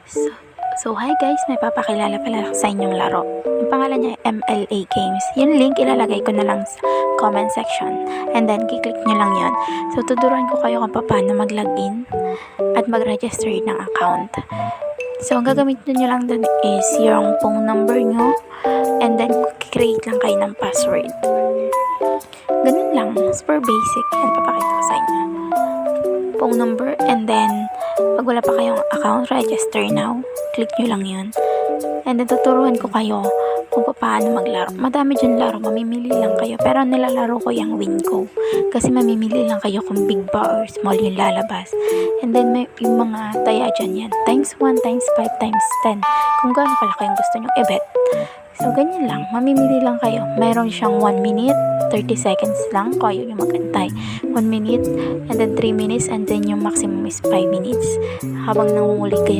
So, hi guys, may papakilala pala ako sa inyong laro. Yung pangalan niya ay MLA Games. Yung link ilalagay ko na lang sa comment section. And then, kiklik nyo lang yon. So, tuturuan ko kayo kung paano mag-login at mag-register ng account. So, ang gagamitin nyo lang dun is yung phone number nyo. And then, create lang kayo ng password. Ganun lang. Super basic. Yan, papakita ko sa inyo. Phone number, and then pag wala pa kayong account, register now. Click nyo lang yun. And then tuturuan ko kayo kung paano maglaro. Madami dyan laro, mamimili lang kayo. Pero nilalaro ko yung Winco. Kasi mamimili lang kayo kung big ba or small yung lalabas. And then may yung mga taya dyan yan. Times 1, times 5, times 10. Kung gaano pala kayong gusto nyo i-bet. So, ganyan lang. Mamimili lang kayo. Mayroon siyang 1 minute, 30 seconds lang kung ayaw nyo magantay. 1 minute, and then 3 minutes, and then yung maximum is 5 minutes. Habang nangungulit kayo